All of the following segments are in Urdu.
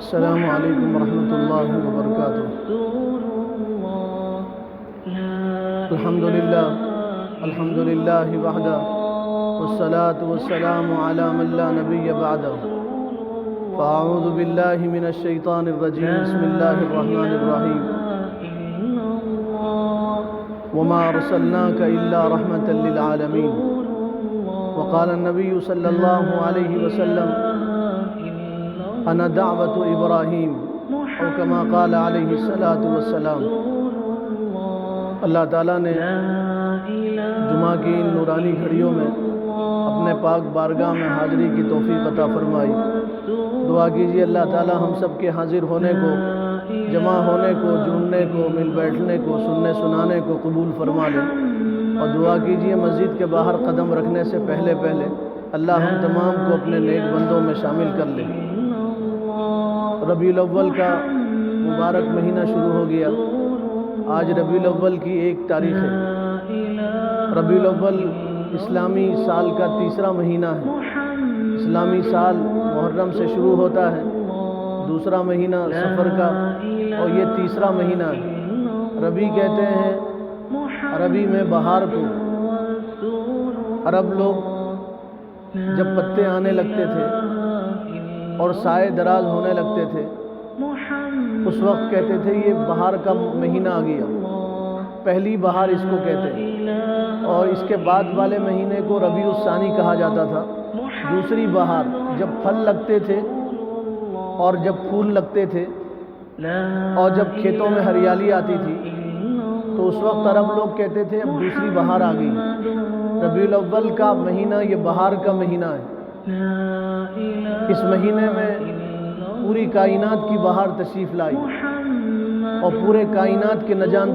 السلام علیکم ورحمۃ اللہ وبرکاتہ۔ الحمدللہ وحدہ والصلاة والسلام علی من لا نبی بعدہ۔ فاعوذ باللہ من الشیطان الرجیم، بسم اللہ الرحمن الرحیم۔ وما ارسلناک الا رحمۃ للعالمین۔ وقال النبی صلی اللہ علیہ وسلم انا دعوت ابراہیم، او کما قال علیہ الصلاۃ والسلام۔ اللہ تعالیٰ نے جمعہ کی ان نورانی گھڑیوں میں اپنے پاک بارگاہ میں حاضری کی توفیق عطا فرمائی۔ دعا کیجیے اللہ تعالیٰ ہم سب کے حاضر ہونے کو، جمع ہونے کو، جڑنے کو، مل بیٹھنے کو، سننے سنانے کو قبول فرما لے۔ اور دعا کیجیے مسجد کے باہر قدم رکھنے سے پہلے اللہ ہم تمام کو اپنے نیک بندوں میں شامل کر لے۔ ربیع الاول کا مبارک مہینہ شروع ہو گیا۔ آج ربیع الاول کی 1 تاریخ ہے۔ ربیع الاول اسلامی سال کا تیسرا مہینہ ہے۔ اسلامی سال محرم سے شروع ہوتا ہے، دوسرا مہینہ سفر کا، اور یہ تیسرا مہینہ ہے۔ ربیع کہتے ہیں عربی میں بہار کو۔ عرب لوگ جب پتے آنے لگتے تھے اور سائے دراز ہونے لگتے تھے، اس وقت کہتے تھے یہ بہار کا مہینہ آ گیا، پہلی بہار اس کو کہتے ہیں۔ اور اس کے بعد والے مہینے کو ربیع الثانی کہا جاتا تھا، دوسری بہار۔ جب پھل لگتے تھے اور جب پھول لگتے تھے اور جب کھیتوں میں ہریالی آتی تھی، تو اس وقت عرب لوگ کہتے تھے اب دوسری بہار آ گئی۔ ربیع الاول کا مہینہ یہ بہار کا مہینہ ہے۔ اس مہینے میں پوری کائنات کی بہار تشریف لائی اور پورے کائنات کے نجات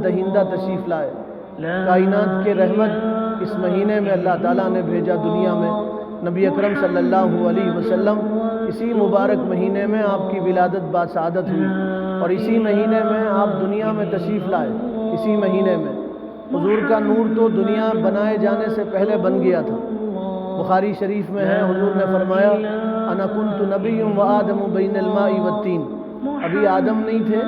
دہندہ تشریف لائے۔ کائنات کے رحمت اس مہینے میں اللہ تعالیٰ نے بھیجا دنیا میں۔ نبی اکرم صلی اللہ علیہ وسلم اسی مبارک مہینے میں آپ کی ولادت باسعادت ہوئی، اور اسی مہینے میں آپ دنیا میں تشریف لائے۔ اسی مہینے میں حضور کا نور تو دنیا بنائے جانے سے پہلے بن گیا تھا۔ بخاری شریف میں ہے، حضور نے فرمایا انا کنت نبی و آدم بین الماء والطین۔ ابھی آدم نہیں تھے،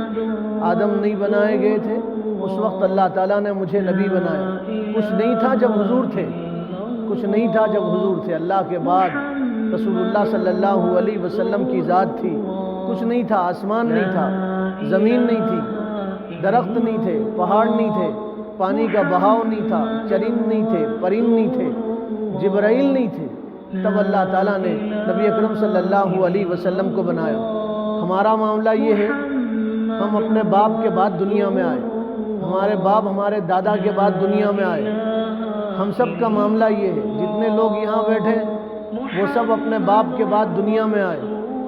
آدم نہیں بنائے گئے تھے، اس وقت اللہ تعالیٰ نے مجھے نبی بنایا۔ کچھ نہیں تھا جب حضور تھے، کچھ نہیں تھا جب حضور تھے۔ اللہ کے بعد رسول اللہ صلی اللہ علیہ وسلم کی ذات تھی۔ کچھ نہیں تھا، آسمان نہیں تھا، زمین نہیں تھی، درخت نہیں تھے، پہاڑ نہیں تھے، پانی کا بہاؤ نہیں تھا، چرند نہیں تھے، پرند نہیں تھے، جبرائیل نہیں تھے۔ تب اللہ تعالیٰ نے نبی اکرم صلی اللہ علیہ وسلم کو بنایا۔ ہمارا معاملہ یہ ہے، ہم اپنے باپ کے بعد دنیا میں آئے، ہمارے باپ ہمارے دادا کے بعد دنیا میں آئے۔ ہم سب کا معاملہ یہ ہے، جتنے لوگ یہاں بیٹھے وہ سب اپنے باپ کے بعد دنیا میں آئے،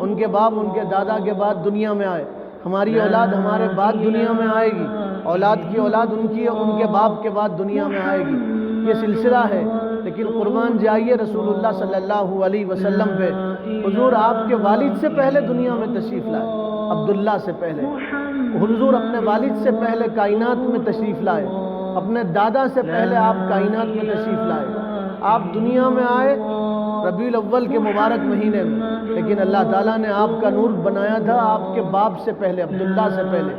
ان کے باپ ان کے دادا کے بعد دنیا میں آئے۔ ہماری اولاد ہمارے بعد دنیا میں آئے گی، اولاد کی اولاد ان کے باپ کے بعد دنیا میں آئے گی۔ یہ سلسلہ ہے، لیکن قربان جائیے رسول اللہ صلی اللہ علیہ وسلم پہ۔ حضور آپ کے والد سے پہلے دنیا میں تشریف لائے، عبداللہ سے پہلے۔ حضور اپنے والد سے پہلے کائنات میں تشریف لائے، اپنے دادا سے پہلے آپ کائنات میں تشریف لائے۔ آپ دنیا میں آئے ربیع الاول کے مبارک مہینے میں، لیکن اللہ تعالیٰ نے آپ کا نور بنایا تھا آپ کے باپ سے پہلے، عبداللہ سے پہلے،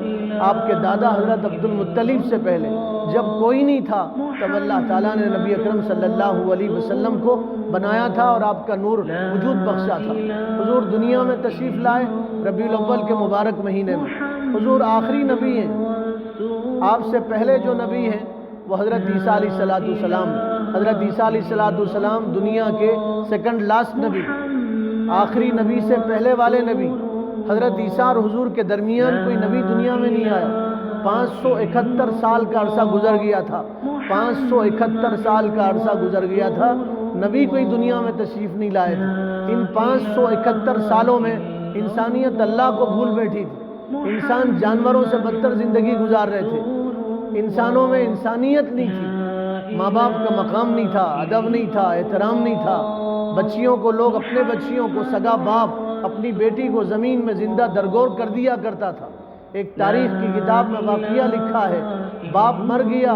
آپ کے دادا حضرت عبد المطلب سے پہلے۔ جب کوئی نہیں تھا تب اللہ تعالیٰ نے نبی اکرم صلی اللہ علیہ وسلم کو بنایا تھا اور آپ کا نور وجود بخشا تھا۔ حضور دنیا میں تشریف لائے ربیع الاول کے مبارک مہینے میں۔ حضور آخری نبی ہیں، آپ سے پہلے جو نبی ہیں وہ حضرت عیسیٰ علیہ السلام۔ حضرت عیسیٰ علیہ السلام دنیا کے سیکنڈ لاسٹ نبی، آخری نبی سے پہلے والے نبی۔ حضرت عیسیٰ اور حضور کے درمیان کوئی نبی دنیا میں نہیں آیا۔ 571 سال کا عرصہ گزر گیا تھا، 571 سال کا عرصہ گزر گیا تھا، نبی کوئی دنیا میں تشریف نہیں لائے تھے۔ ان 571 سالوں میں انسانیت اللہ کو بھول بیٹھی تھی، انسان جانوروں سے بدتر زندگی گزار رہے تھے، انسانوں میں انسانیت نہیں تھی، ماں باپ کا مقام نہیں تھا، ادب نہیں تھا، احترام نہیں تھا۔ بچیوں کو لوگ اپنے بچیوں کو سگا باپ اپنی بیٹی کو زمین میں زندہ درگور کر دیا کرتا تھا۔ ایک تاریخ کی کتاب میں واقعہ لکھا ہے، باپ مر گیا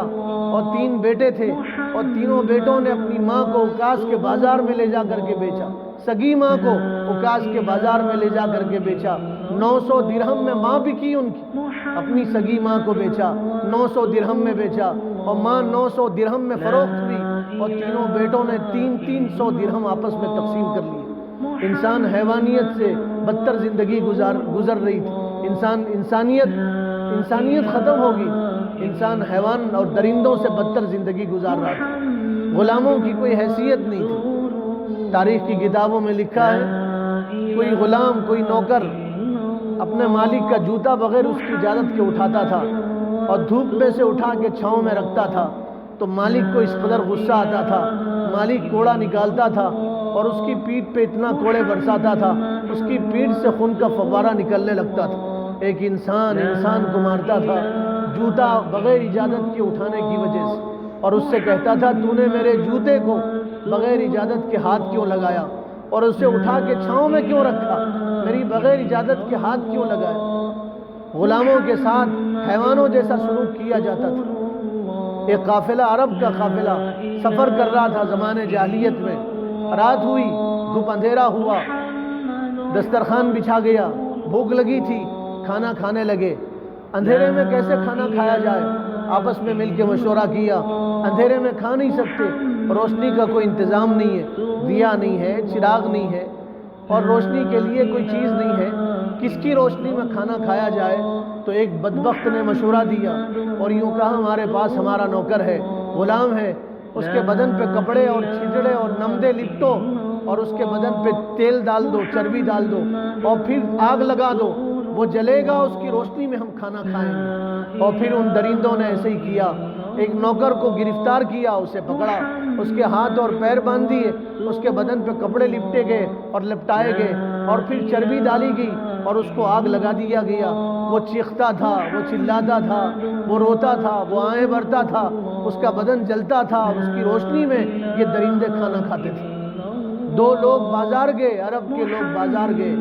اور 3 بیٹے تھے، اور تینوں بیٹوں نے اپنی ماں کو اوکاس کے بازار میں لے جا کر کے بیچا۔ سگی ماں کو عکاظ کے بازار میں لے جا کر کے بیچا، 900 درہم میں ماں بکی ان کی، اپنی سگی ماں کو بیچا، 900 درہم میں بیچا، اور ماں 900 درہم میں فروخت ہوئی، اور تینوں بیٹوں نے 300 درہم آپس میں تقسیم کر لیے۔ انسان حیوانیت سے بدتر زندگی گزر رہی تھی، انسانیت ختم ہو گئی، انسان حیوان اور درندوں سے بدتر زندگی گزار رہا تھا، غلاموں کی کوئی حیثیت نہیں تھی۔ تاریخ کی کتابوں میں لکھا ہے کوئی غلام، کوئی نوکر اپنے مالک کا جوتا بغیر اس کی اجازت کے اٹھاتا تھا اور دھوپ میں سے اٹھا کے چھاؤں میں رکھتا تھا تو مالک کو اس قدر غصہ آتا تھا، مالک کوڑا نکالتا تھا اور اس کی پیٹھ پہ اتنا کوڑے برساتا تھا، اس کی پیٹھ سے خون کا فوارہ نکلنے لگتا تھا۔ ایک انسان کو مارتا تھا جوتا بغیر اجازت کے اٹھانے کی وجہ سے، اور اس سے کہتا تھا تو نے میرے جوتے کو بغیر اجازت کے ہاتھ کیوں لگایا، اور اسے اٹھا کے چھاؤں میں کیوں رکھا، میری بغیر اجازت کے ہاتھ کیوں لگایا۔ غلاموں کے ساتھ حیوانوں جیسا سلوک کیا جاتا تھا۔ ایک قافلہ، عرب کا قافلہ سفر کر رہا تھا زمانے جاہلیت میں، رات ہوئی، دھوپ اندھیرا ہوا، دسترخوان بچھا گیا، بھوک لگی تھی، کھانا کھانے لگے۔ اندھیرے میں کیسے کھانا کھایا جائے، آپس میں مل کے مشورہ کیا، اندھیرے میں کھا نہیں سکتے، روشنی کا کوئی انتظام نہیں ہے، دیا نہیں ہے، چراغ نہیں ہے، اور روشنی کے لیے کوئی چیز نہیں ہے، کس کی روشنی میں کھانا کھایا جائے۔ تو ایک بدبخت نے مشورہ دیا اور یوں کہا ہمارے پاس ہمارا نوکر ہے، غلام ہے، اس کے بدن پہ کپڑے اور چھجڑے اور نمدے لپٹو اور اس کے بدن پہ تیل ڈال دو، چربی ڈال دو اور پھر آگ لگا دو، وہ جلے گا، اس کی روشنی میں ہم کھانا کھائیں گے۔ اور پھر ان درندوں نے ایسے ہی کیا، ایک نوکر کو گرفتار کیا، اسے پکڑا، اس کے ہاتھ اور پیر باندھ دیے، اس کے بدن پہ کپڑے لپٹے گئے اور لپٹائے گئے اور پھر چربی ڈالی گئی اور اس کو آگ لگا دیا گیا۔ وہ چیختا تھا، وہ چلاتا تھا، وہ روتا تھا، وہ آہیں بھرتا تھا، اس کا بدن جلتا تھا اور اس کی روشنی میں یہ درندے کھانا کھاتے تھے۔ دو لوگ بازار گئے، عرب کے لوگ بازار گئے،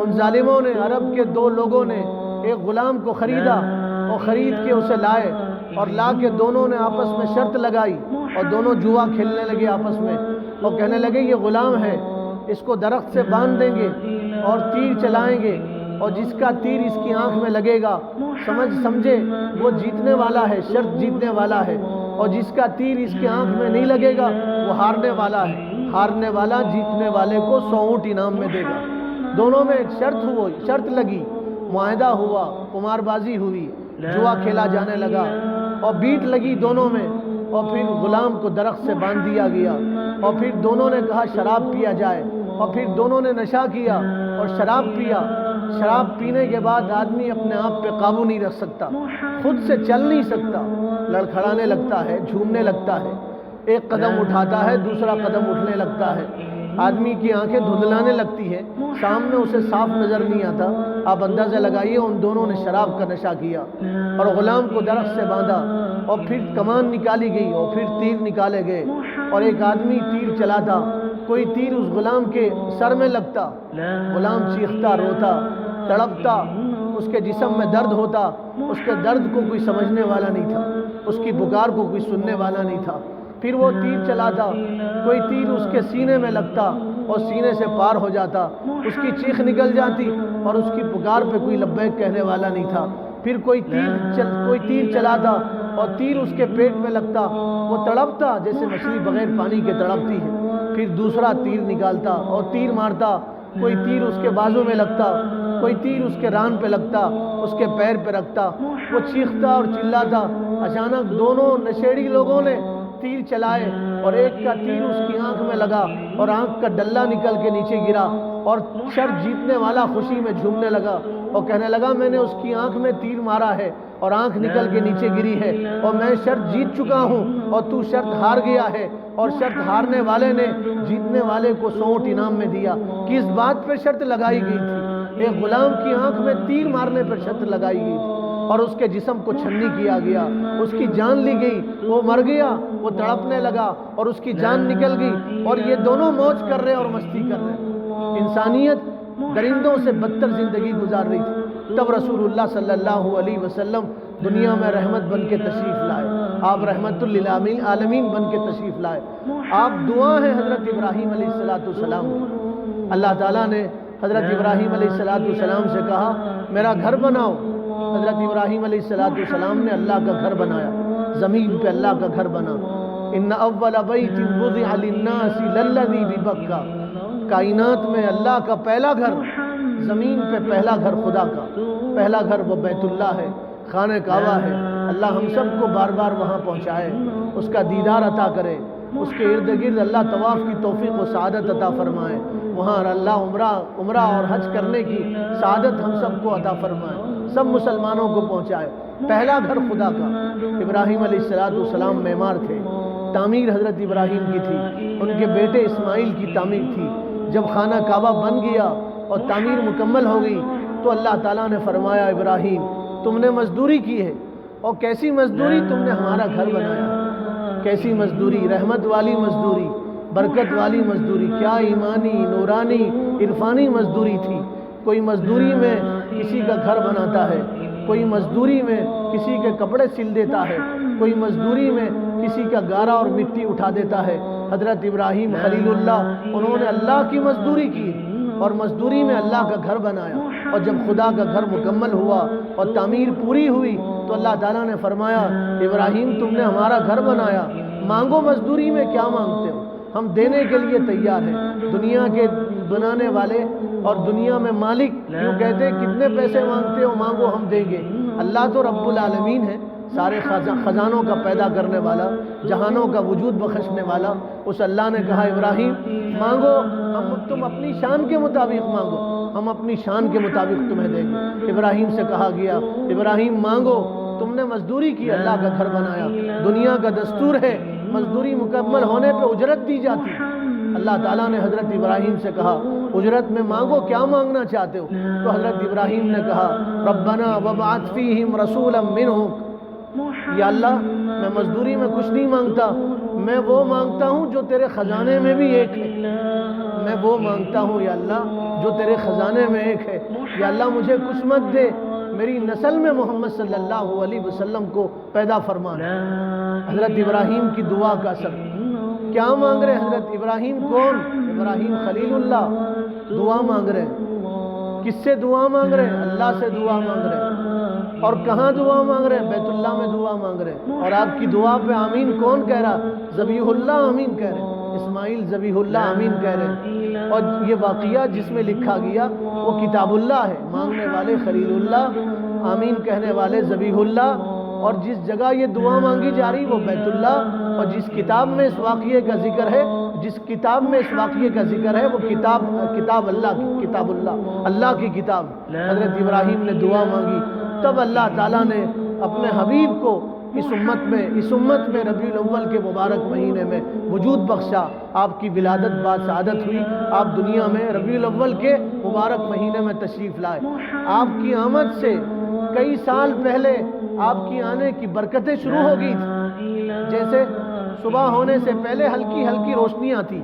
ان ظالموں نے، عرب کے دو لوگوں نے ایک غلام کو خریدا اور خرید کے اسے لائے اور لا کے دونوں نے آپس میں شرط لگائی اور دونوں جوا کھیلنے لگے آپس میں اور کہنے لگے یہ غلام ہے، اس کو درخت سے باندھ دیں گے اور تیر چلائیں گے اور جس کا تیر اس کی آنکھ میں لگے گا سمجھے وہ جیتنے والا ہے، شرط جیتنے والا ہے، اور جس کا تیر اس کی آنکھ میں نہیں لگے گا وہ ہارنے والا ہے، ہارنے والا جیتنے والے کو 100 اونٹ انعام میں دے گا۔ دونوں میں شرط لگی، معاہدہ ہوا، قمار بازی ہوئی، جوا کھیلا جانے لگا اور بیٹ لگی دونوں میں، اور پھر غلام کو درخت سے باندھ دیا گیا اور پھر دونوں نے کہا شراب پیا جائے اور پھر دونوں نے نشہ کیا اور شراب پیا۔ شراب پینے کے بعد آدمی اپنے آپ پہ قابو نہیں رکھ سکتا، خود سے چل نہیں سکتا، لڑکھڑانے لگتا ہے، جھومنے لگتا ہے، ایک قدم اٹھاتا ہے دوسرا قدم اٹھنے لگتا ہے، آدمی کی آنکھیں دھندلانے لگتی ہے، سامنے اسے صاف نظر نہیں آتا۔ آپ اندازہ لگائیے ان دونوں نے شراب کا نشہ کیا اور غلام کو درخت سے باندھا اور پھر کمان نکالی گئی اور پھر تیر نکالے گئے اور ایک آدمی تیر چلاتا، کوئی تیر اس غلام کے سر میں لگتا، غلام چیختا، روتا، تڑپتا، اس کے جسم میں درد ہوتا، اس کے درد کو کوئی سمجھنے والا نہیں تھا، اس کی پکار کو کوئی سننے والا نہیں تھا۔ پھر وہ تیر چلاتا، کوئی تیر اس کے سینے میں لگتا اور سینے سے پار ہو جاتا، اس کی چیخ نکل جاتی اور اس کی پکار پہ کوئی لبیک کہنے والا نہیں تھا۔ پھر کوئی تیر چلاتا اور تیر اس کے پیٹ میں لگتا، وہ تڑپتا جیسے مچھلی بغیر پانی کے تڑپتی ہے۔ پھر دوسرا تیر نکالتا اور تیر مارتا، کوئی تیر اس کے بازو میں لگتا، کوئی تیر اس کے ران پہ لگتا، اس کے پیر پہ رکھتا، وہ چیختا اور چلاتا۔ اچانک دونوں نشیڑی لوگوں نے تیر چلائے اور ایک کا تیر اس کی آنکھ میں لگا اور آنکھ کا ڈلہ نکل کے نیچے گرا اور شرط جیتنے والا خوشی میں جھومنے لگا اور کہنے لگا میں نے اس کی آنکھ میں تیر مارا ہے اور آنکھ نکل کے نیچے گری ہے اور میں شرط جیت چکا ہوں اور تو شرط ہار گیا ہے، اور شرط ہارنے والے نے جیتنے والے کو 100 اونٹ انعام میں دیا۔ کس بات پہ شرط لگائی گئی تھی؟ ایک غلام کی آنکھ میں تیر مارنے پر شرط لگائی گئی تھی اور اس کے جسم کو چھنی کیا گیا، اس کی جان لی گئی، وہ مر گیا، وہ تڑپنے لگا اور اس کی جان نکل گئی اور یہ دونوں موج کر رہے اور مستی کر رہے۔ انسانیت درندوں سے بدتر زندگی گزار رہی تھی۔ تب رسول اللہ صلی اللہ علیہ وسلم دنیا میں رحمت بن کے تشریف لائے، آپ رحمت للعالمین بن کے تشریف لائے، آپ دعا ہیں حضرت ابراہیم علیہ السلام۔ اللہ تعالیٰ نے حضرت ابراہیم علیہ السلام سے کہا میرا گھر بناؤ. حضرت ابراہیم علیہ السلام نے اللہ کا گھر بنایا، زمین پہ اللہ کا گھر بنا. ان اول بیت وضع للناس للذی ببکہ، کائنات میں اللہ کا پہلا گھر، زمین پہ پہلا گھر خدا کا پہلا گھر وہ بیت اللہ ہے، خانہ کعبہ ہے. اللہ ہم سب کو بار بار وہاں پہنچائے، اس کا دیدار عطا کرے، اس کے ارد گرد اللہ طواف کی توفیق و سعادت عطا فرمائے، وہاں اللہ عمرہ اور حج کرنے کی سعادت ہم سب کو عطا فرمائے، سب مسلمانوں کو پہنچائے. پہلا گھر خدا کا. ابراہیم علیہ السلام معمار تھے، تعمیر حضرت ابراہیم کی تھی، ان کے بیٹے اسماعیل کی تعمیر تھی. جب خانہ کعبہ بن گیا اور تعمیر مکمل ہو گئی تو اللہ تعالیٰ نے فرمایا ابراہیم تم نے مزدوری کی ہے، اور کیسی مزدوری، تم نے ہمارا گھر بنایا. کیسی مزدوری، رحمت والی مزدوری، برکت والی مزدوری، کیا ایمانی، نورانی، عرفانی مزدوری تھی. کوئی مزدوری میں کسی کا گھر بناتا ہے، کوئی مزدوری میں کسی کے کپڑے سل دیتا ہے، کوئی مزدوری میں کسی کا گارا اور مٹی اٹھا دیتا ہے. حضرت ابراہیم خلیل اللہ انہوں نے اللہ کی مزدوری کی اور مزدوری میں اللہ کا گھر بنایا. اور جب خدا کا گھر مکمل ہوا اور تعمیر پوری ہوئی تو اللہ تعالیٰ نے فرمایا ابراہیم تم نے ہمارا گھر بنایا، مانگو مزدوری میں کیا مانگتے ہو، ہم دینے کے لیے تیار ہیں. دنیا کے بنانے والے اور دنیا میں مالک یوں کہتے ہیں کتنے پیسے مانگتے ہو مانگو ہم دیں گے. اللہ تو رب العالمین ہے، سارے خزانوں کا پیدا کرنے والا، جہانوں کا وجود بخشنے والا. اس اللہ نے کہا ابراہیم مانگو، تم اپنی شان کے مطابق مانگو، ہم اپنی شان کے مطابق تمہیں دیں گے. ابراہیم سے کہا گیا ابراہیم مانگو، تم نے مزدوری کی، اللہ کا گھر بنایا. دنیا کا دستور ہے مزدوری مکمل ہونے پہ اجرت دی جاتی. اللہ تعالیٰ نے حضرت ابراہیم سے کہا اجرت میں مانگو، کیا مانگنا چاہتے ہو؟ تو حضرت ابراہیم نے کہا ربنا وابعث فیہم رسولا منہم، یا اللہ میں مزدوری میں کچھ نہیں مانگتا، میں وہ مانگتا ہوں جو تیرے خزانے میں بھی ایک ہے. میں وہ مانگتا ہوں یا اللہ جو تیرے خزانے میں ایک ہے. یا اللہ مجھے کچھ مت دے، میری نسل میں محمد صلی اللہ علیہ وسلم کو پیدا فرمانا. حضرت ابراہیم کی دعا کا اثر. کیا مانگ رہے حضرت ابراہیم؟ کون؟ ابراہیم خلیل اللہ. دعا مانگ رہے ہیں. کس سے دعا مانگ رہے ہیں؟ اللہ سے دعا مانگ رہے ہیں. اور کہاں دعا مانگ رہے ہیں؟ بیت اللہ میں دعا مانگ رہے ہیں. اور آپ کی دعا پہ آمین کون کہہ رہا؟ ذبیح اللہ آمین کہہ رہے ہیں. اسماعیل ذبیح اللہ آمین کہہ رہے ہیں. اور یہ واقعہ جس میں لکھا گیا وہ کتاب اللہ ہے. مانگنے والے خلیل اللہ، آمین کہنے والے ذبیح اللہ. اور جس جگہ یہ دعا مانگی جا رہی وہ بیت اللہ. اور جس کتاب میں اس واقعے کا ذکر ہے، جس کتاب میں اس واقعے کا ذکر ہے وہ کتاب اللہ کی، کتاب اللہ، اللہ کی کتاب. حضرت ابراہیم نے دعا مانگی، تب اللہ تعالیٰ نے اپنے حبیب کو اس امت میں ربیع الاول کے مبارک مہینے میں وجود بخشا. آپ کی ولادت بعد سعادت ہوئی، آپ دنیا میں ربیع الاول کے مبارک مہینے میں تشریف لائے. آپ کی آمد سے کئی سال پہلے آپ کی آنے کی برکتیں شروع ہو گئی تھی. جیسے صبح ہونے سے پہلے ہلکی ہلکی روشنی آتی،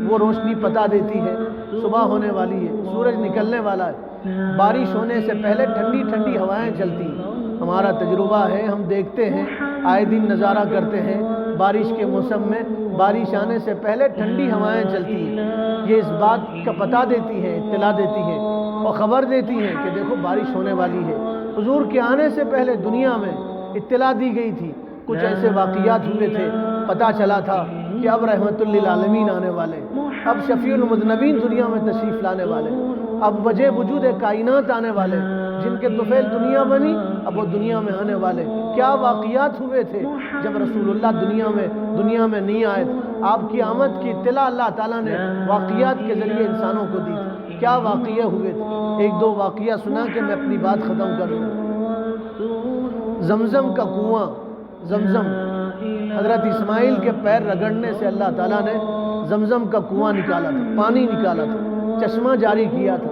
وہ روشنی پتا دیتی ہے صبح ہونے والی ہے، سورج نکلنے والا ہے. بارش ہونے سے پہلے ٹھنڈی ٹھنڈی ہوائیں چلتی ہیں. ہمارا تجربہ ہے، ہم دیکھتے ہیں، آئے دن نظارہ کرتے ہیں. بارش کے موسم میں بارش آنے سے پہلے ٹھنڈی ہوائیں چلتی ہیں. یہ اس بات کا پتہ دیتی ہے، اطلاع دیتی ہے اور خبر دیتی ہے کہ دیکھو بارش ہونے والی ہے. حضور کے آنے سے پہلے دنیا میں اطلاع دی گئی تھی. کچھ ایسے واقعات ہوئے تھے، پتہ چلا تھا کہ اب رحمت للعالمین آنے والے، اب شفیع المذنبین دنیا میں تشریف لانے والے، اب وجہ وجود کائنات آنے والے، جن کے طفیل دنیا بنی اب وہ دنیا میں آنے والے. کیا واقعات ہوئے تھے جب رسول اللہ دنیا میں نہیں آئے. آپ کی آمد کی اطلاع اللہ تعالیٰ نے واقعات کے ذریعے انسانوں کو دی. کیا واقعے ہوئے تھے؟ ایک دو واقعہ سنا کے میں اپنی بات ختم کر لوں. زمزم کا کنواں، زمزم، حضرت اسماعیل کے پیر رگڑنے سے اللہ تعالیٰ نے زمزم کا کنواں نکالا تھا، پانی نکالا تھا، چشمہ جاری کیا تھا.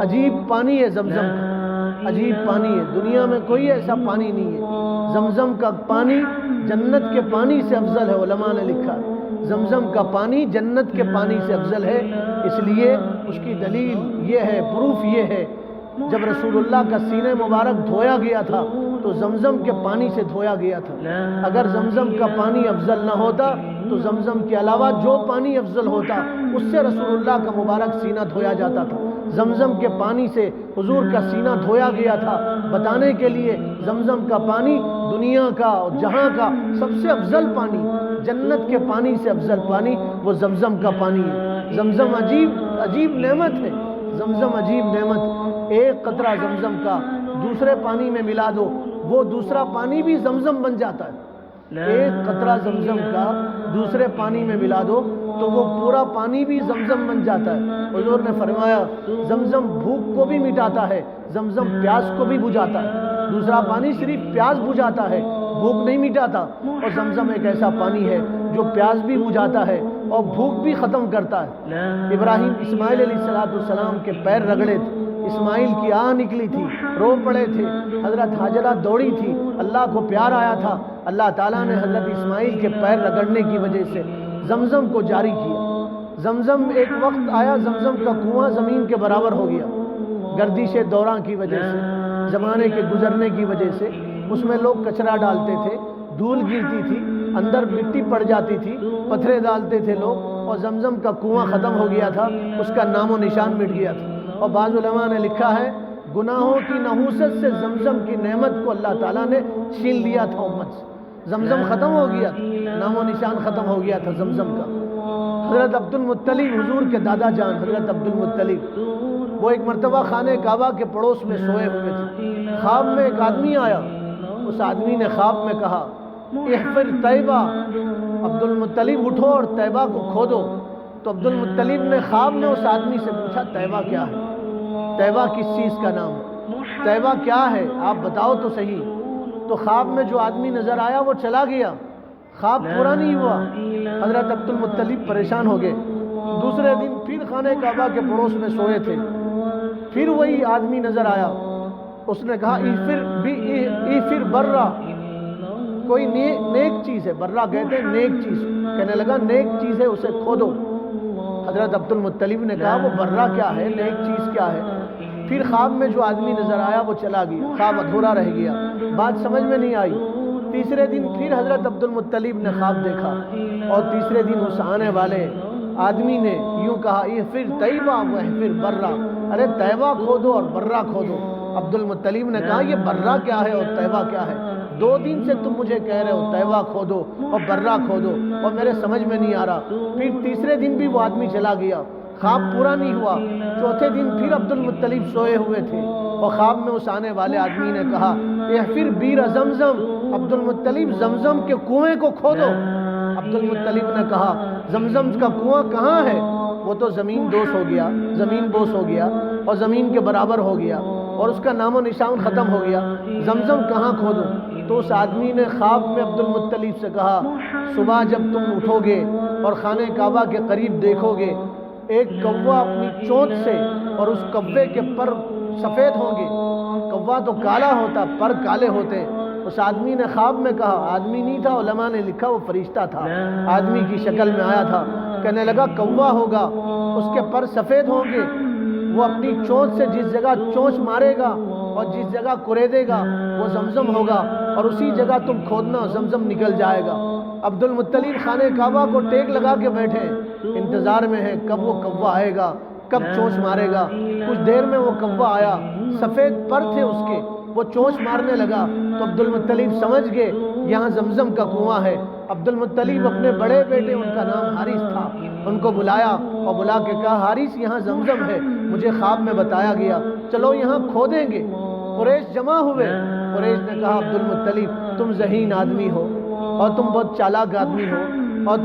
عجیب پانی ہے زمزم کا، عجیب پانی ہے. دنیا میں کوئی ایسا پانی نہیں ہے. زمزم کا پانی جنت کے پانی سے افضل ہے. علماء نے لکھا ہے زمزم کا پانی جنت کے پانی سے افضل ہے. اس لیے اس کی دلیل یہ ہے، پروف یہ ہے، جب رسول اللہ کا سینہ مبارک دھویا گیا تھا تو زمزم کے پانی سے دھویا گیا تھا. اگر زمزم کا پانی افضل نہ ہوتا تو زمزم کے علاوہ جو پانی افضل ہوتا اس سے رسول اللہ کا مبارک سینہ دھویا جاتا تھا۔ زمزم کے پانی سے حضور کا سینہ دھویا گیا تھا، بتانے کے لیے زمزم کا پانی دنیا کا اور جہاں کا سب سے افضل پانی، جنت کے پانی سے افضل پانی وہ زمزم کا پانی ہے۔ زمزم عجیب نعمت ہے، زمزم عجیب نعمت۔ ایک قطرہ زمزم کا دوسرے پانی میں ملا دو، وہ دوسرا پانی بھی زمزم بن جاتا ہے۔ ایک قطرہ زمزم کا دوسرے پانی میں ملا دو تو وہ پورا پانی بھی زمزم بن جاتا ہے۔ حضور نے فرمایا زمزم بھوک کو بھی مٹاتا ہے، زمزم پیاس کو بھی بجھاتا ہے۔ دوسرا پانی صرف پیاس بجھاتا ہے، بھوک نہیں مٹاتا، اور زمزم ایک ایسا پانی ہے جو پیاس بھی بجھاتا ہے اور بھوک بھی ختم کرتا ہے۔ ابراہیم اسماعیل علیہ السلام کے پیر رگڑے تھے، اسماعیل کی آہ نکلی تھی، رو پڑے تھے، حضرت ہاجرہ دوڑی تھی، اللہ کو پیار آیا تھا، اللہ تعالیٰ نے حضرت اسماعیل کے پیر رگڑنے کی وجہ سے زمزم کو جاری کیا۔ زمزم ایک وقت آیا، زمزم کا کنواں زمین کے برابر ہو گیا، گردش دوراں کی وجہ سے، زمانے کے گزرنے کی وجہ سے۔ اس میں لوگ کچرا ڈالتے تھے، دھول گرتی تھی، اندر مٹی پڑ جاتی تھی، پتھرے ڈالتے تھے لوگ، اور زمزم کا کنواں ختم ہو گیا تھا، اس کا نام و نشان مٹ گیا تھا۔ اور بعض علماء نے لکھا ہے گناہوں کی نحوست سے زمزم کی نعمت کو اللہ تعالیٰ نے چھین لیا تھا امت سے، زمزم ختم ہو گیا تھا، نام و نشان ختم ہو گیا تھا زمزم کا۔ حضرت عبد المطلب، حضور کے دادا جان حضرت عبد المطلب، وہ ایک مرتبہ خانہ کعبہ کے پڑوس میں سوئے ہوئے تھے۔ خواب میں ایک آدمی آیا، اس آدمی نے خواب میں کہا احفر طیبہ، عبد المطلب اٹھو اور طیبہ کو کھودو۔ تو عبد المطلب نے خواب میں اس آدمی سے پوچھا طیبہ کیا ہے، طیبہ کس چیز کا نام ہے، طیبہ کیا ہے آپ بتاؤ تو صحیح۔ تو خواب میں جو آدمی نظر آیا وہ چلا گیا، خواب پورا نہیں ہوا۔ حضرت عبد المطلب پریشان ہو گئے۔ دوسرے دن پھر خانہ کعبہ کے پڑوس میں سوئے تھے، پھر وہی آدمی نظر آیا، اس نے کہا ایفر برہ، کوئی نیک چیز ہے، برہ کہتے ہیں نیک چیز، کہنے لگا نیک چیز ہے اسے کھودو۔ حضرت عبد المطلب نے کہا وہ برہ کیا ہے، نیک چیز کیا ہے۔ پھر خواب میں جو آدمی نظر آیا وہ چلا گیا، خواب ادھورا رہ گیا، بات سمجھ میں نہیں آئی۔ تیسرے دن پھر حضرت عبد المطلب نے خواب دیکھا، اور تیسرے دن اس آنے والے آدمی نے یوں کہا احفر طیبہ و احفر برہ، ارے طیبہ کھودو اور برہ کھودو۔ عبد المطلب نے کہا یہ برہ کیا ہے اور طیبہ کیا ہے، 2 دن سے تم مجھے کہہ رہے ہو طیبہ کھودو اور برہ کھودو، اور میرے سمجھ میں نہیں آ رہا۔ پھر تیسرے دن بھی وہ آدمی چلا گیا، خواب پورا نہیں ہوا۔ چوتھے دن پھر عبد المطلب سوئے ہوئے تھے، اور خواب میں اس آنے والے آدمی نے کہا احفر بیر زمزم، عبد المطلب زمزم کے کنویں کو کھودو۔ عبد المطلب نے کہا زمزم کا کنواں کہاں ہے، وہ تو زمین دوش ہو گیا، زمین بوس ہو گیا اور زمین کے برابر ہو گیا، اور اس کا نام و نشان ختم ہو گیا، زمزم کہاں کھودوں۔ تو اس آدمی نے خواب میں عبد المطلب سے کہا صبح جب تم اٹھو گے اور خانہ کعبہ کے قریب دیکھو گے، ایک کوا اپنی چونچ سے، اور اس کوے کے پر سفید ہوں گے، کوا تو کالا ہوتا، پر کالے ہوتے۔ اس آدمی نے خواب میں کہا، آدمی نہیں تھا، علماء نے لکھا وہ فرشتہ تھا، آدمی کی شکل میں آیا تھا، کہنے لگا کوا ہوگا، اس کے پر سفید ہوں گے، وہ اپنی چونچ سے جس جگہ چونچ مارے گا اور جس جگہ کوریدے گا وہ زمزم ہوگا، اور اسی جگہ تم کھودنا، زمزم نکل جائے گا۔ عبد المطلب خانہ کعبہ کو ٹیک لگا کے بیٹھے، انتظار میں ہے کب وہ کوا آئے گا، کب چونچ مارے گا۔ کچھ دیر میں وہ کوا آیا، سفید پر تھے اس کے، وہ چونچ مارنے لگا تو عبد المطلب سمجھ گئے یہاں زمزم کا کنواں ہے۔ عبد المطلب اپنے بڑے بیٹے، ان کا نام حارث تھا، ان کو بلایا اور بلا کے کہا حارث یہاں زمزم ہے، مجھے خواب میں بتایا گیا، چلو یہاں کھودیں گے۔ قریش جمع ہوئے، قریش نے کہا عبد المطلب تم ذہین آدمی ہو، اور تم بہت چالاک آدمی ہو، اور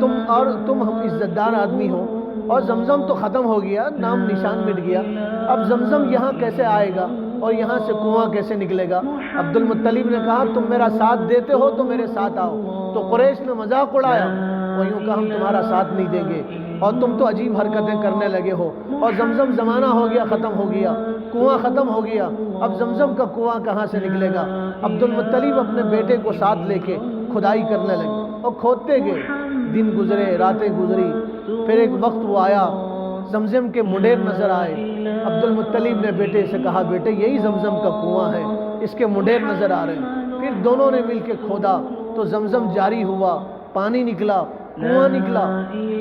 تم ہم عزت دار آدمی ہو، اور زمزم تو ختم ہو گیا، نام نشان مٹ گیا، اب زمزم یہاں کیسے آئے گا اور یہاں سے کنواں کیسے نکلے گا؟ عبد المطلب نے کہا تم میرا ساتھ دیتے ہو تو میرے ساتھ آؤ۔ تو قریش نے مذاق اڑایا اور یوں کہا ہم تمہارا ساتھ نہیں دیں گے، اور تم تو عجیب حرکتیں کرنے لگے ہو، اور زمزم زمانہ ہو گیا، ختم ہو گیا، کنواں ختم ہو گیا، اب زمزم کا کنواں کہاں سے نکلے گا؟ عبد المطلب اپنے بیٹے کو ساتھ لے کے کھدائی کرنے لگے اور کھودتے گئے، دن گزرے، راتیں گزری، پھر ایک وقت وہ آیا، زمزم کے منڈیر نظر آئے۔ عبد المطلب نے بیٹے سے کہا بیٹے یہی زمزم کا کنواں ہے، اس کے منڈیر نظر آ رہے ہیں۔ پھر دونوں نے مل کے کھودا تو زمزم جاری ہوا، پانی نکلا، کنواں نکلا۔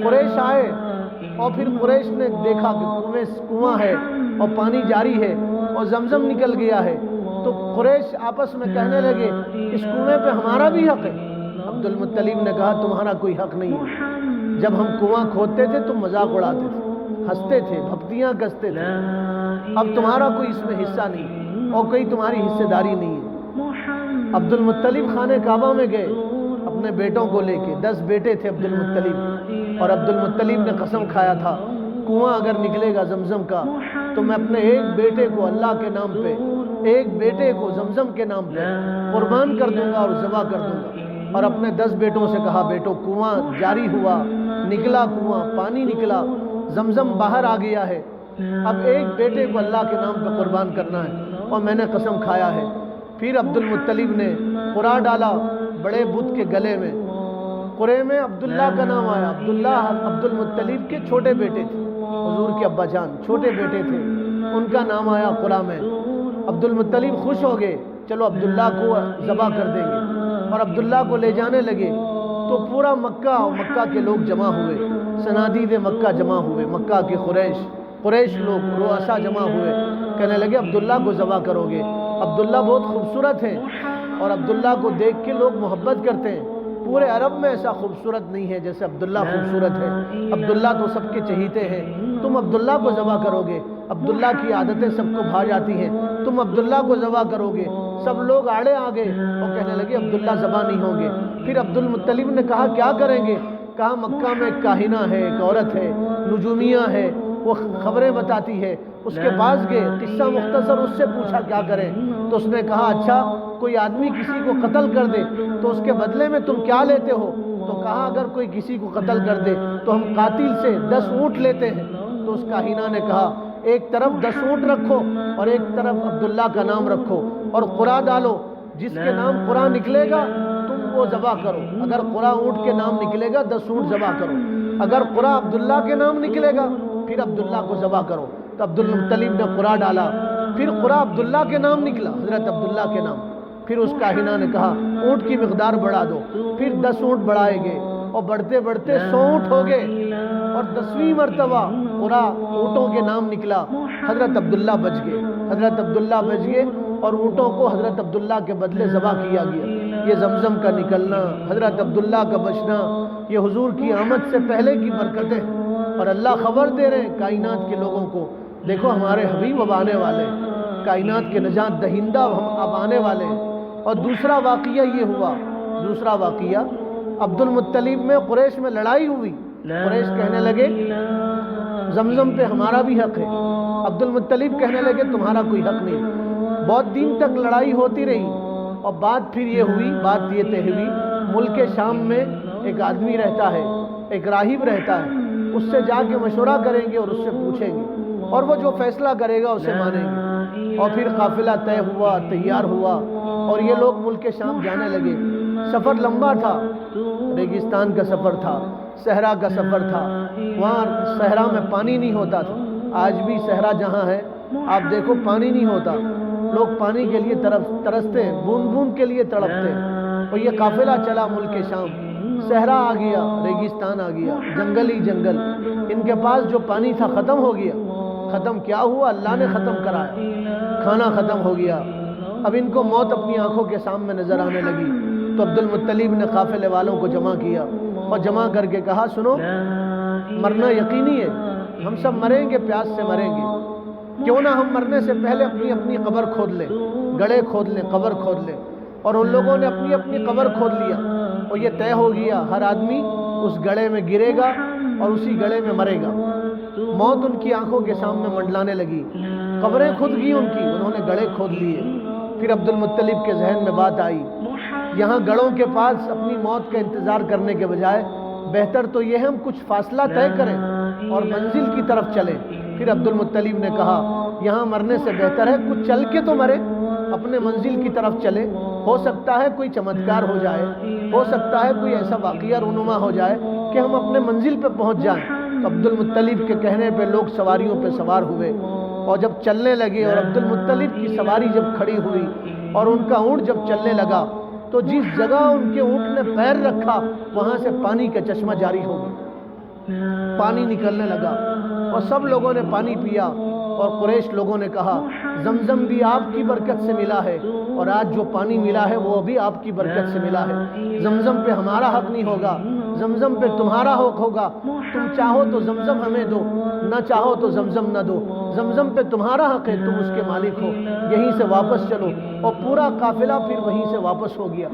قریش آئے اور پھر قریش نے دیکھا کہ کنواں ہے اور پانی جاری ہے اور زمزم نکل گیا ہے، تو قریش آپس میں کہنے لگے اس کنویں پہ ہمارا بھی حق ہے۔ عبد المطلب نے کہا تمہارا کوئی حق نہیں ہے، جب ہم کنواں کھودتے تھے تم مذاق اڑاتے تھے، ہنستے تھے، بھپتیاں کستے تھے، اب تمہارا کوئی اس میں حصہ نہیں اور کوئی تمہاری حصے داری نہیں ہے۔ عبد المطلب خانہ کعبہ میں گئے اپنے بیٹوں کو لے کے، 10 بیٹے تھے عبد المطلب، اور عبد المطلب نے قسم کھایا تھا کنواں اگر نکلے گا زمزم کا تو میں اپنے ایک بیٹے کو اللہ کے نام پہ، ایک بیٹے کو زمزم کے نام پہ قربان کر دوں گا اور ذبح کر دوں گا۔ اور اپنے 10 بیٹوں سے کہا بیٹو کنواں جاری ہوا، نکلا کنواں، پانی نکلا، زمزم باہر آ گیا ہے، اب ایک بیٹے کو اللہ کے نام پہ قربان کرنا ہے اور میں نے قسم کھایا ہے۔ پھر عبد المطلب نے قرآن ڈالا بڑے بت کے گلے میں، قرے میں عبداللہ کا نام آیا۔ عبداللہ عبد المطلب کے چھوٹے بیٹے تھے، حضور کے ابا جان چھوٹے بیٹے تھے، ان کا نام آیا قرآن میں۔ عبد المطلب خوش ہو گئے، چلو عبداللہ کو ذبح کر دیں گے، اور عبداللہ کو لے جانے لگے تو پورا مکہ اور مکہ کے لوگ جمع ہوئے، صنادید مکہ جمع ہوئے، مکہ کے قریش لوگ رؤسا جمع ہوئے، کہنے لگے عبداللہ کو ذبح کرو گے، عبداللہ بہت خوبصورت ہے اور عبداللہ کو دیکھ کے لوگ محبت کرتے ہیں، پورے عرب میں ایسا خوبصورت نہیں ہے جیسے عبداللہ خوبصورت ہے، عبداللہ تو سب کے چہیتے ہیں، تم عبداللہ کو ذبح کرو گے، عبداللہ کی عادتیں سب کو بھا جاتی ہیں، تم عبداللہ کو ذبح کرو گے، سب لوگ آڑے آ گئے اور کہنے لگے عبداللہ ذبح نہیں ہوں گے۔ پھر عبد المطلب نے کہا کیا کریں گے؟ کہا مکہ میں ایک کاہنہ ہے، ایک عورت ہے، نجومیہ ہے، وہ خبریں بتاتی ہے، اس کے پاس گئے، قصہ مختصر اس سے پوچھا کیا کریں، تو اس نے کہا اچھا کوئی آدمی کسی کو قتل کر دے تو اس کے بدلے میں تم کیا لیتے ہو؟ تو کہا اگر کوئی کسی کو قتل کر دے تو ہم قاتل سے 10 اونٹ لیتے ہیں۔ تو اس کاہنہ نے کہا ایک طرف 10 اونٹ رکھو اور ایک طرف عبداللہ کا نام رکھو اور قرآن ڈالو، جس کے نام قرآن نکلے گا تم وہ ذبح کرو، اگر قرآن اونٹ کے نام نکلے گا 10 اونٹ ذبح کرو، اگر قرآن عبداللہ کے نام نکلے گا پھر عبداللہ کو ذبح کرو۔ تو عبد المطلب نے قرآن ڈالا، پھر قرآن عبداللہ کے نام نکلا، حضرت عبداللہ کے نام۔ پھر اس کاہنہ نے کہا اونٹ کی مقدار بڑھا دو، پھر 10 اونٹ بڑھائے گئے اور بڑھتے بڑھتے 100 اونٹ ہو گئے، اور 10ویں مرتبہ قرآن اونٹوں کے نام نکلا، حضرت عبداللہ بچ گئے، حضرت عبداللہ بچ گئے اور اونٹوں کو حضرت عبداللہ کے بدلے ذبح کیا گیا۔ یہ زمزم کا نکلنا، حضرت عبداللہ کا بچنا، یہ حضور کی آمد سے پہلے کی برکتیں، اور اللہ خبر دے رہے ہیں کائنات کے لوگوں کو، دیکھو ہمارے حبیب اب آنے والے، کائنات کے نجات دہندہ اب آنے والے۔ اور دوسرا واقعہ یہ ہوا، دوسرا واقعہ عبد المطلب میں قریش میں لڑائی ہوئی، قریش کہنے لگے زمزم پہ ہمارا بھی حق ہے، عبد المطلب کہنے لگے تمہارا کوئی حق نہیں۔ بہت دن تک لڑائی ہوتی رہی اور بات پھر یہ ہوئی، بات یہ طے ہوئی، ملک شام میں ایک آدمی رہتا ہے، ایک راہب رہتا ہے، اس سے جا کے مشورہ کریں گے اور اس سے پوچھیں گے اور وہ جو فیصلہ کرے گا اسے مانیں گے۔ اور پھر قافلہ طے ہوا، تیار ہوا اور یہ لوگ ملک شام جانے لگے۔ سفر لمبا تھا، ریگستان کا سفر تھا، صحرا کا سفر تھا، وہاں صحرا میں پانی نہیں ہوتا تھا، آج بھی صحرا جہاں ہے آپ دیکھو پانی نہیں ہوتا، لوگ پانی کے لیے ترستے ہیں، بوند بوند کے لیے تڑپتے ہیں۔ اور یہ قافلہ چلا ملک شام، صحرا آ گیا، ریگستان آ گیا، جنگل ہی جنگل، ان کے پاس جو پانی تھا ختم ہو گیا۔ ختم کیا ہوا؟ اللہ نے ختم کرایا، کھانا ختم ہو گیا، اب ان کو موت اپنی آنکھوں کے سامنے نظر آنے لگی۔ تو عبد المطلب نے قافلے والوں کو جمع کیا اور جمع کر کے کہا سنو، مرنا یقینی ہے، ہم سب مریں گے، پیاس سے مریں گے، کیوں نہ ہم مرنے سے پہلے اپنی اپنی قبر کھود لیں، گڑھے کھود لیں، قبر کھود لیں۔ اور ان لوگوں نے اپنی اپنی قبر کھود لیا اور یہ طے ہو گیا ہر آدمی اس گڑھے میں گرے گا اور اسی گڑھے میں مرے گا۔ موت ان کی آنکھوں کے سامنے منڈلانے لگی، قبریں کھود گئی ان کی، انہوں نے گڑھے کھود لیے۔ پھر عبد المطلب کے ذہن میں بات آئی، یہاں گڑھوں کے پاس اپنی موت کا انتظار کرنے کے بجائے بہتر تو یہ ہے ہم کچھ فاصلہ طے کریں اور منزل کی طرف چلیں۔ پھر عبد المطلب نے کہا یہاں مرنے سے بہتر ہے کچھ چل کے تو مرے، اپنے منزل کی طرف چلے، ہو سکتا ہے کوئی چمتکار ہو جائے، ہو سکتا ہے کوئی ایسا واقعہ رونما ہو جائے کہ ہم اپنے منزل پہ پہنچ جائیں۔ تو عبد المطلب کے کہنے پہ لوگ سواریوں پہ سوار ہوئے اور جب چلنے لگے اور عبد المطلب کی سواری جب کھڑی ہوئی اور ان کا اونٹ جب چلنے لگا تو جس جگہ ان کے اونٹ نے پیر رکھا وہاں سے پانی کا چشمہ جاری ہو گیا۔ پانی نکلنے لگا اور سب لوگوں نے پانی پیا، اور قریش لوگوں نے کہا زمزم بھی آپ کی برکت سے ملا ہے، اور آج جو پانی ملا ہے وہ بھی آپ کی برکت سے ملا ہے، زمزم پہ ہمارا حق نہیں ہوگا، زمزم پہ تمہارا حق ہوگا، تم چاہو تو زمزم ہمیں دو، نہ چاہو تو زمزم نہ دو، زمزم پہ تمہارا حق ہے، تم اس کے مالک ہو، یہیں سے واپس چلو۔ اور پورا قافلہ پھر وہیں سے واپس ہو گیا۔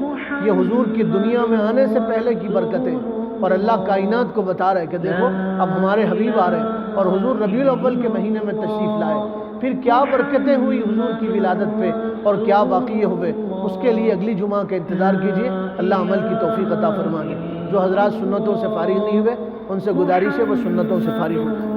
یہ حضور کی دنیا میں آنے سے پہلے کی برکتیں، اور اللہ کائنات کو بتا رہے کہ دیکھو اب ہمارے حبیب آ رہے ہیں، اور حضور ربیع الاول کے مہینے میں تشریف لائے، پھر کیا برکتیں ہوئی حضور کی ولادت پہ، اور کیا واقعے ہوئے، اس کے لیے اگلی جمعہ کا انتظار کیجئے۔ اللہ عمل کی توفیق عطا فرما دے۔ جو حضرات سنتوں سے فارغ نہیں ہوئے ان سے گزارش ہے وہ سنتوں سے فارغ ہو جائیں۔